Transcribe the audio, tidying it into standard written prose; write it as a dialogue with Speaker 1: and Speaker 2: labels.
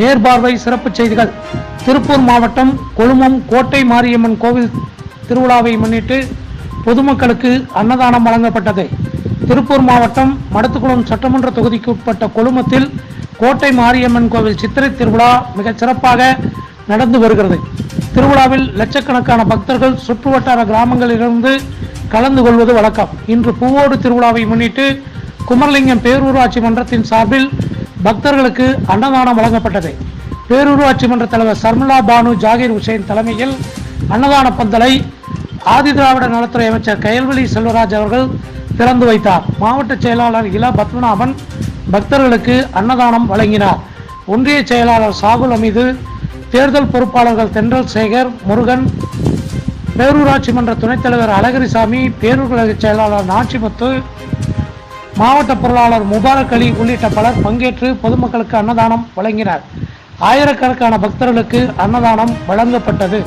Speaker 1: நேர்பார்வை சிறப்பு செய்திகள். திருப்பூர் மாவட்டம் கொழுமம் கோட்டை மாரியம்மன் கோவில் திருவிழாவை முன்னிட்டு பொதுமக்களுக்கு அன்னதானம் வழங்கப்பட்டது. திருப்பூர் மாவட்டம் மடத்துக்குளம் சட்டமன்ற தொகுதிக்கு உட்பட்ட கொழுமத்தில் கோட்டை மாரியம்மன் கோவில் சித்திரை திருவிழா மிக சிறப்பாக நடந்து வருகிறது. திருவிழாவில் லட்சக்கணக்கான பக்தர்கள் சுற்றுவட்டார கிராமங்களிலிருந்து கலந்து கொள்வது வழக்கம். இன்று பூவோடு திருவிழாவை முன்னிட்டு குமரலிங்கம் பேரூராட்சி மன்றத்தின் சார்பில் பக்தர்களுக்கு அன்னதானம் வழங்கப்பட்டது. பேரூராட்சி மன்ற தலைவர் சர்மிளா பானு ஜாகிர் ஹுசேன் தலைமையில் அன்னதான பந்தலை ஆதிதிராவிட நலத்துறை அமைச்சர் கயல்விழி செல்வராஜ் அவர்கள் திறந்து வைத்தார். மாவட்ட செயலாளர் இள பத்மநாபன் பக்தர்களுக்கு அன்னதானம் வழங்கினார். ஒன்றிய செயலாளர் சாகுல் அமீது, தேர்தல் பொறுப்பாளர்கள் தென்றல் சேகர், முருகன், பேரூராட்சி மன்ற துணைத் தலைவர் அழகிரிசாமி, பேரூர் செயலாளர் நாச்சிமுத்து, மாவட்ட பொருளாளர் முபாரக் அலி உள்ளிட்ட பலர் பங்கேற்று பொதுமக்களுக்கு அன்னதானம் வழங்கினர். ஆயிரக்கணக்கான பக்தர்களுக்கு அன்னதானம் வழங்கப்பட்டது.